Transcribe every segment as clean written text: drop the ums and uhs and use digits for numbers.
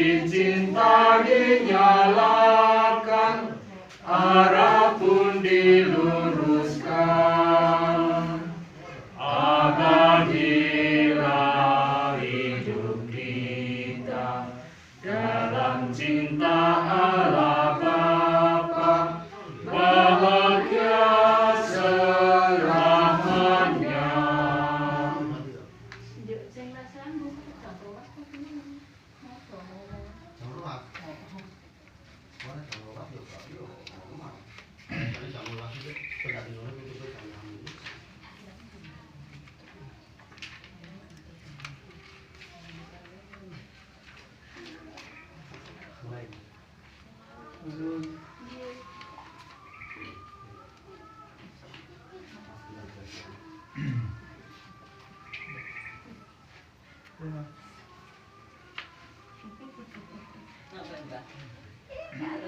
api cinta dinyalakan, arah pun diluruskan. Abadilah hidup kita dalam cinta Allah Bapa, bahagia selamanya.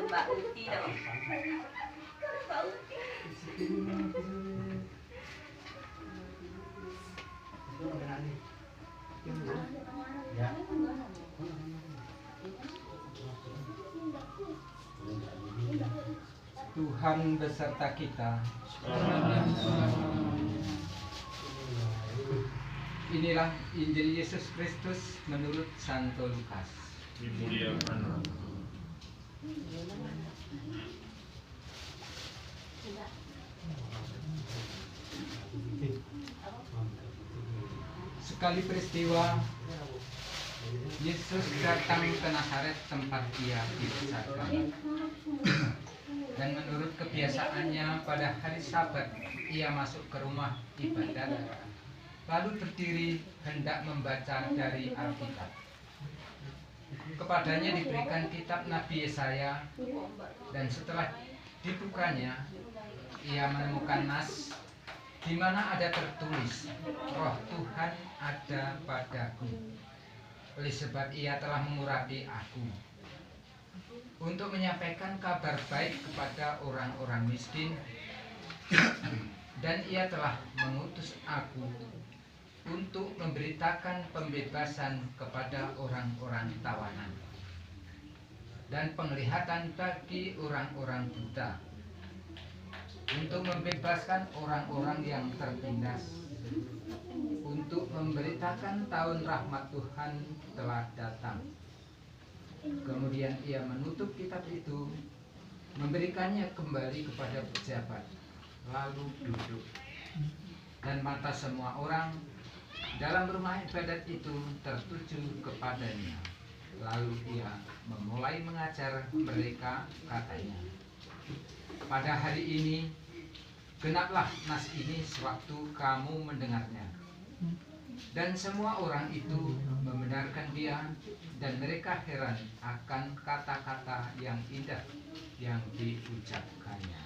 Mbak Uti dong. Mbak Uti. Tuhan beserta kita. Inilah Injil Yesus Kristus menurut Santo Lukas. Dimuliakan. Sekali peristiwa, Yesus datang ke Nazaret tempat ia dibesarkan. Dan menurut kebiasaannya pada hari Sabat ia masuk ke rumah ibadat, lalu berdiri hendak membaca dari Alkitab. Kepadanya diberikan kitab Nabi Yesaya, dan setelah dibukanya ia menemukan nas di mana ada tertulis, Roh Tuhan ada padaku, oleh sebab ia telah mengurapi aku untuk menyampaikan kabar baik kepada orang-orang miskin, dan ia telah mengutus aku untuk memberitakan pembebasan kepada orang-orang tawanan dan penglihatan bagi orang-orang buta, untuk membebaskan orang-orang yang tertindas, untuk memberitakan tahun rahmat Tuhan telah datang. Kemudian ia menutup kitab itu, memberikannya kembali kepada pejabat, lalu duduk. Dan mata semua orang dalam rumah ibadat itu tertuju kepadanya. Lalu ia memulai mengajar mereka, katanya, pada hari ini genaplah nas ini sewaktu kamu mendengarnya. Dan semua orang itu membenarkan dia, dan mereka heran akan kata-kata yang indah yang diucapkannya.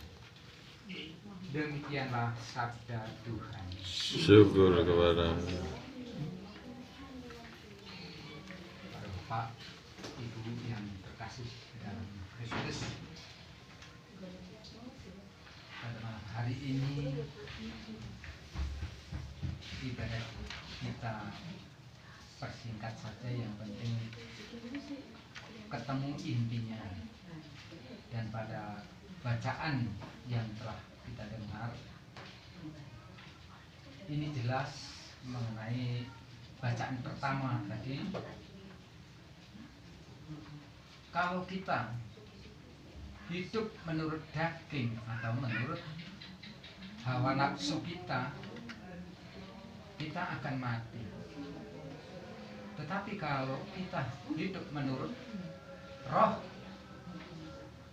Demikianlah sabda Tuhan. Syukur kepada-Mu. Para Bapak, Ibu yang terkasih dalam Kristus, pada malam hari ini ibadat kita persingkat saja, yang penting ketemu intinya. Dan pada bacaan yang telah kita dengar ini jelas mengenai bacaan pertama tadi, kalau kita hidup menurut daging atau menurut hawa nafsu kita, kita akan mati. Tetapi kalau kita hidup menurut roh,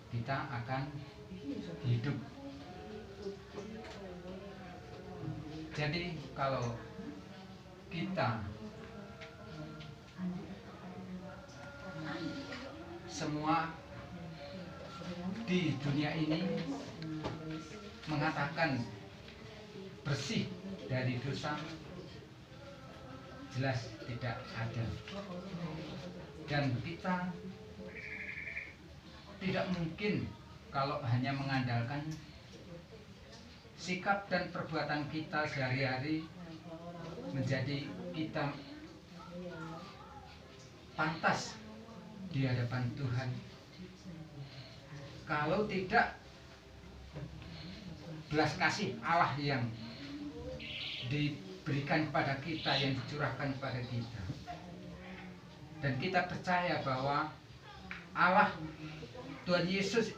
kita akan hidup. Jadi kalau kita semua di dunia ini mengatakan bersih dari dosa, jelas tidak ada. Dan kita tidak mungkin kalau hanya mengandalkan sikap dan perbuatan kita sehari-hari menjadi kita pantas di hadapan Tuhan. Kalau tidak belas kasih Allah yang diberikan kepada kita, yang dicurahkan kepada kita, dan kita percaya bahwa Allah Tuhan Yesus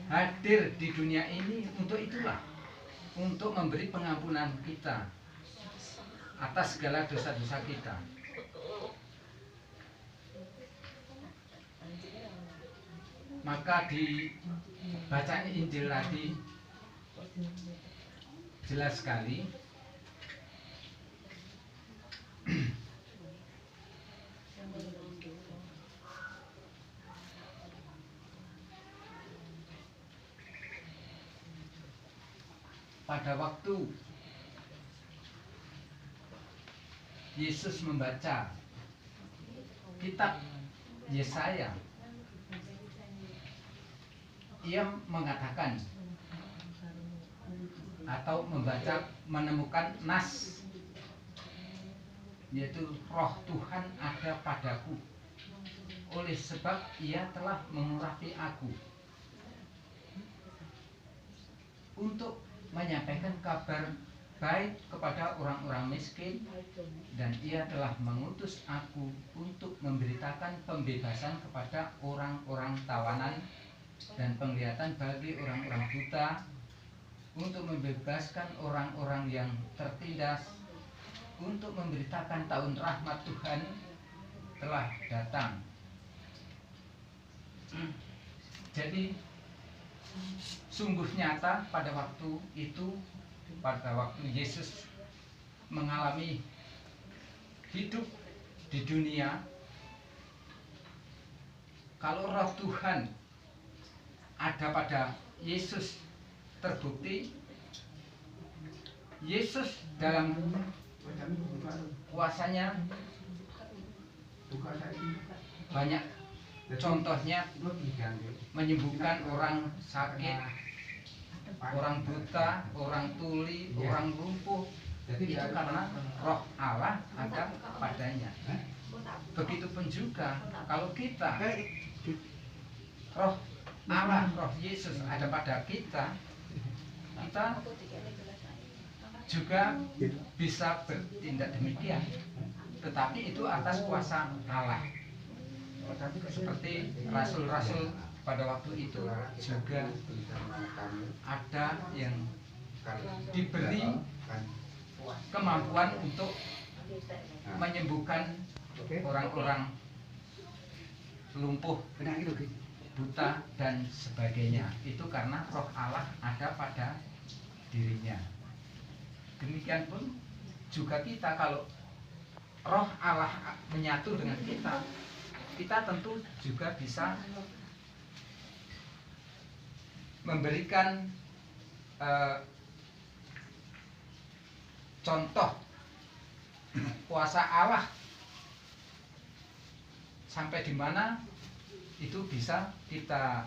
hadir di dunia ini untuk itulah, untuk memberi pengampunan kita atas segala dosa-dosa kita. Maka di bacaan Injil tadi jelas sekali pada waktu Yesus membaca kitab Yesaya, ia mengatakan atau menemukan nas, yaitu roh Tuhan ada padaku, oleh sebab ia telah mengurapi aku untuk menyampaikan kabar baik kepada orang-orang miskin, dan ia telah mengutus aku untuk memberitakan pembebasan kepada orang-orang tawanan dan penglihatan bagi orang-orang buta, untuk membebaskan orang-orang yang tertindas, untuk memberitakan tahun rahmat Tuhan telah datang. Jadi sungguh nyata pada waktu itu, pada waktu Yesus mengalami hidup di dunia, kalau roh Tuhan ada pada Yesus, terbukti Yesus dalam kuasanya banyak contohnya, menyembuhkan orang sakit, orang buta, orang tuli, orang lumpuh. Itu karena roh Allah ada padanya. Begitupun juga kalau kita, roh Allah, roh Yesus ada pada kita, kita juga bisa bertindak demikian, tetapi itu atas kuasa Allah. Seperti rasul-rasul pada waktu itu juga ada yang diberi kemampuan untuk menyembuhkan orang-orang lumpuh, buta dan sebagainya. Itu karena roh Allah ada pada dirinya. Demikian pun juga kita, kalau roh Allah menyatu dengan kita, kita tentu juga bisa memberikan contoh kuasa Allah sampai di mana itu bisa kita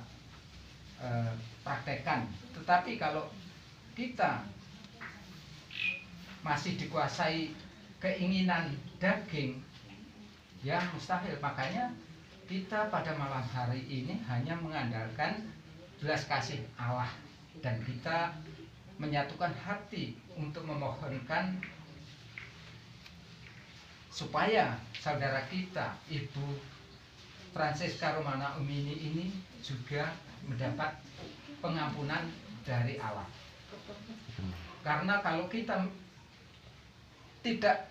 praktekkan. Tetapi kalau kita masih dikuasai keinginan daging, ya mustahil. Makanya kita pada malam hari ini hanya mengandalkan belas kasih Allah, dan kita menyatukan hati untuk memohonkan supaya saudara kita Ibu Francisca Romana Umini ini juga mendapat pengampunan dari Allah. Karena kalau kita tidak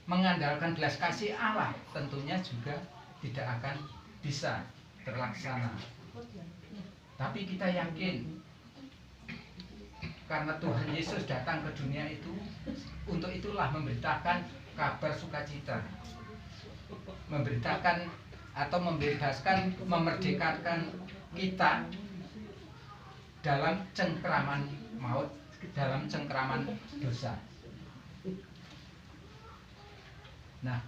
mengandalkan belas kasih Allah, tentunya juga tidak akan bisa terlaksana. Tapi kita yakin, karena Tuhan Yesus datang ke dunia itu untuk itulah, memberitakan kabar sukacita, memberitakan atau membebaskan, memerdekakan kita dalam cengkraman maut, dalam cengkraman dosa. Nah,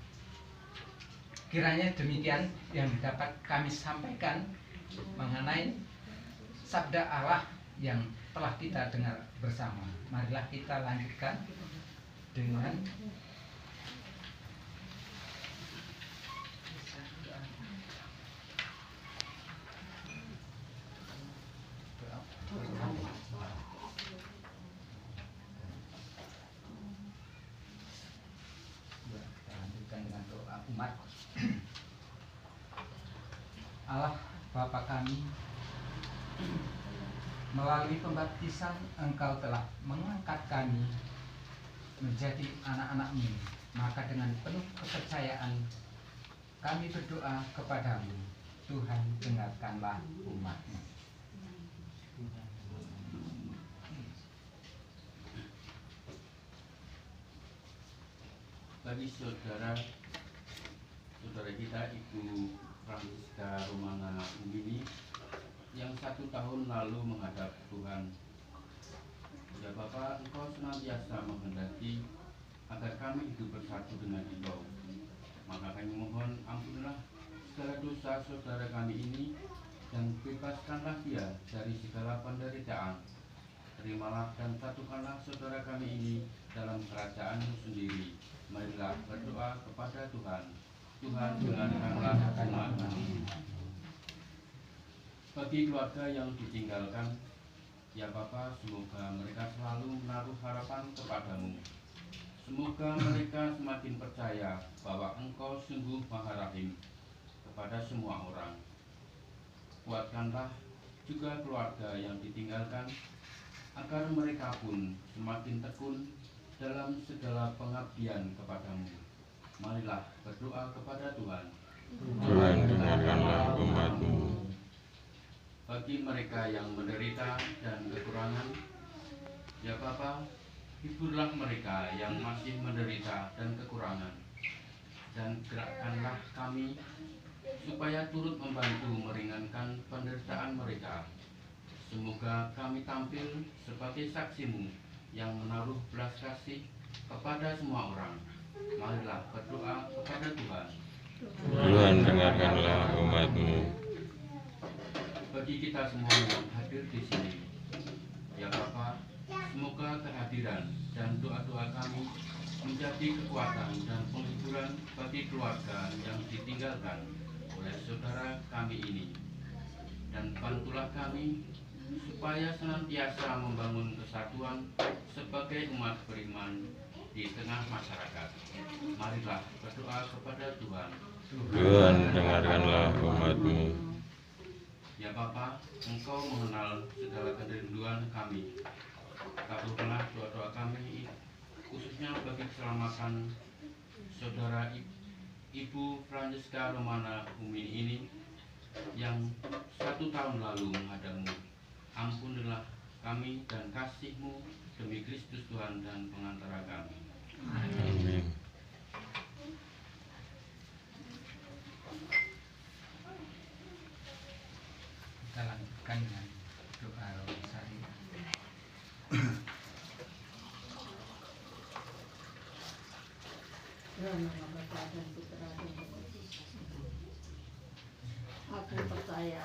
kiranya demikian yang dapat kami sampaikan mengenai sabda Allah yang telah kita dengar bersama. Marilah kita lanjutkan dengan berdoa. Allah Bapa kami, melalui pembaptisan Engkau telah mengangkat kami menjadi anak-anak-Mu. Maka dengan penuh kepercayaan kami berdoa kepadamu, Tuhan, dengarkanlah umat-Mu. Bagi saudara kita Ibu Francisca Romana Umini yang 1 tahun lalu menghadap Tuhan. Ya Bapa, Engkau senantiasa menghendaki agar kami hidup bersatu dengan Engkau. Maka kami mohon ampunilah segala dosa saudara kami ini dan bebaskanlah dia dari segala penderitaan. Terimalah dan satukanlah saudara kami ini dalam kerajaan-Mu sendiri. Marilah berdoa kepada Tuhan. Tuhan, dengarkanlah umat kami. Bagi keluarga yang ditinggalkan, ya Bapa, semoga mereka selalu menaruh harapan kepadamu. Semoga mereka semakin percaya bahwa Engkau sungguh Maha Rahim kepada semua orang. Kuatkanlah juga keluarga yang ditinggalkan, agar mereka pun semakin tekun dalam segala pengabdian kepadamu. Marilah berdoa kepada Tuhan. Tuhan, dengarkanlah umat-Mu. Bagi mereka yang menderita dan kekurangan, ya Bapa, hiburlah mereka yang masih menderita dan kekurangan, dan gerakkanlah kami supaya turut membantu meringankan penderitaan mereka. Semoga kami tampil sebagai saksi-Mu yang menaruh belas kasih kepada semua orang. Marilah berdoa kepada Tuhan. Tuhan, dengarkanlah umat-Mu. Bagi kita semua yang hadir di sini, ya Bapa, semoga kehadiran dan doa-doa kami menjadi kekuatan dan penghiburan bagi keluarga yang ditinggalkan oleh saudara kami ini. Dan bantulah kami supaya senantiasa membangun kesatuan sebagai umat beriman di tengah masyarakat. Marilah berdoa kepada Tuhan. Tuhan, dengarkanlah umat-Mu. Ya Bapa, Engkau mengenal segala kerinduan kami. Kabulkanlah doa-doa kami, khususnya bagi keselamatan saudara Ibu Francisca Romana Umini ini yang 1 tahun lalu menghadapmu. Ampunilah kami dan kasih-Mu demi Kristus Tuhan dan pengantara kami. Amin. Kita lanjutkan dengan doa rosari. Aku percaya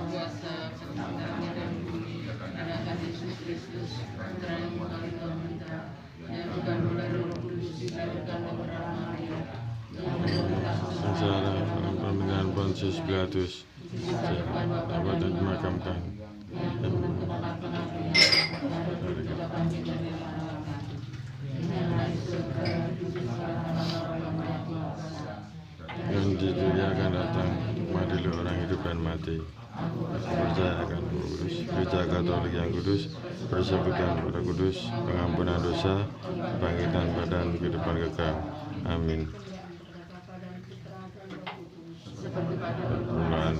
kuasa sebenarnya dan bumi adalah Yesus Kristus, Putra yang mengkali Tuhan, yang bukan oleh Roh Kudus, dilahirkan oleh Maria, yang menderita Secara permintaan Pontius Pilatus, dapat dimakamkan. yang menentukan pengabdian, dan berdoa dari masyarakat. Yang naik surga, duduk sekarang orang-orang yang kuasa. Dan di dunia akan datang untuk mengadili orang hidup dan mati. Percaya akan Kudus, Gereja Katolik yang kudus, persekutuan kepada kudus, pengampunan dosa, bangkitan badan kehidupan kekal. Amin. Seperti pada Permulaan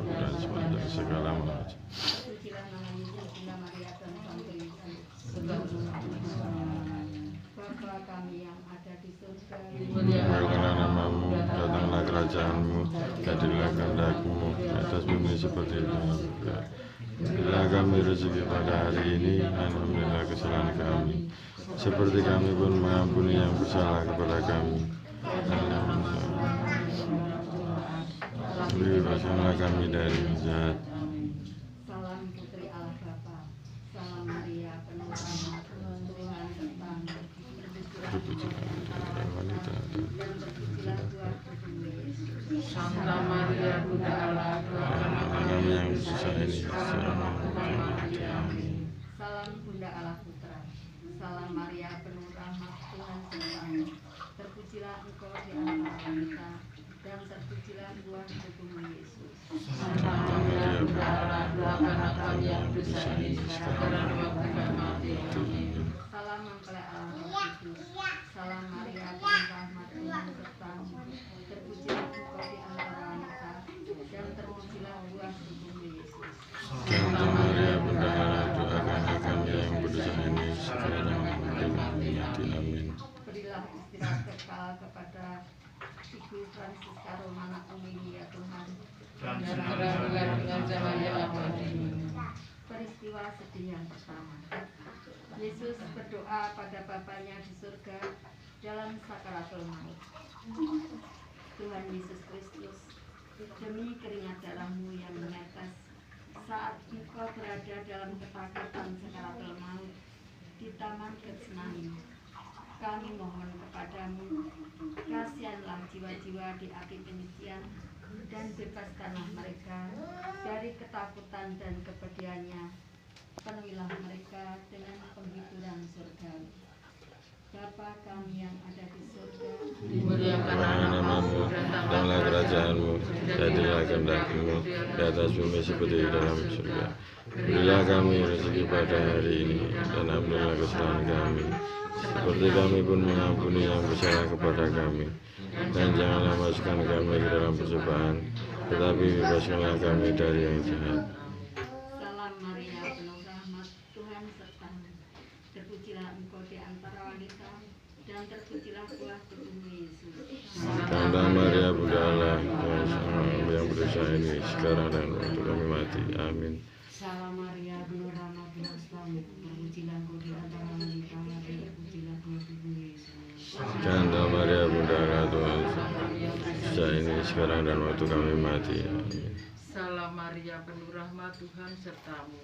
dan sepanjang segala masa. Bapa kami yang ada di surga, Muliakanlah namamu, datanglah kerajaanmu, jadilah kehendak-Mu di atas bumi seperti di surga. Berilah kami rezeki pada hari ini, dan ampunilah kesalahan kami, seperti kami pun mengampuni yang bersalah kepada kami. Dan bebaskanlah kami dari jahat. salam putri Allah Bapa, salam Maria penuh rahmat, Tuhan sertamu, Terpujilah wanita dan berpujilah buah tubuhmu Yesus. Santa Maria Bunda Allah, doakanlah kami yang susah ini. Salam Bunda Allah Putra, salam Maria penuh rahmat, Tuhan sertamu, terpujilah Engkau di antara wanita, dan terpujilah buah tubuhmu Yesus. Santa Maria, Bunda Allah, doakanlah kami yang berdosa ini sekarang dan waktu kami mati. Amin. Salam mempelai Allah Roh Kudus, salam Maria penuh rahmat Tuhan sertamu, terpujilah Engkau di antara wanita, dan terpujilah buah tubuhmu Yesus. Santa Maria, Bunda Allah, doakanlah kami yang berdosa ini sekarang dan waktu kami mati. Amin. Berilah istirahat kekal kepada Ibu Francisca Romana Umini ya Tuhan. Dan Dan senantiasa dengan zaman yang abadi. Peristiwa sedih yang pertama. Yesus berdoa pada Bapanya di surga dalam sakaratul maut. Tuhan Yesus Kristus, demi keringat darahmu yang menetes saat Engkau berada dalam ketakutan sakaratul maut di Taman Getsemani, kami mohon kepadamu, kasihanlah jiwa-jiwa di api penyucian dan bebaskanlah mereka dari ketakutan dan kepedihannya. Penuhilah mereka dengan penghiburan surgawi. Bapa kami yang ada di surga, Dimuliakanlah Namamu, datanglah kerajaanmu, jadilah kehendak-Mu di atas bumi seperti di dalam surga. Berilah kami rezeki pada hari ini, dan ampunilah kesalahan kami, seperti kami pun mengampuni yang bersalah kepada kami. Dan janganlah masukkan kami ke dalam percobaan, tetapi bebaskanlah kami dari yang jahat. salam Maria penuh rahmat, Tuhan sertamu. Terpujilah Engkau di antara wanita, dan terpujilah buah tubuhmu Yesus. Santa Maria, Bunda Allah, Tuhan sama kami yang berdosa ini sekarang dan waktu kami mati. Amin. Salam Maria penuh rahmat, Tuhan sertamu. Terpujilah Engkau di antara wanita, dan terpujilah buah tubuhmu Yesus. Santa Maria, Bunda Allah, Tuhan berdosa ini sekarang dan waktu kami mati. Amin. Salam Maria, penuh rahmat Tuhan sertamu.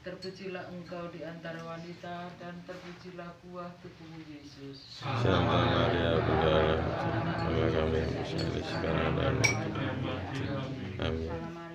Terpujilah engkau di antara wanita, dan terpujilah buah tubuhmu Yesus. Santa Maria, Bunda Allah, doakanlah kami yang berdosa ini sekarang dan waktu kami mati. Amin. Salam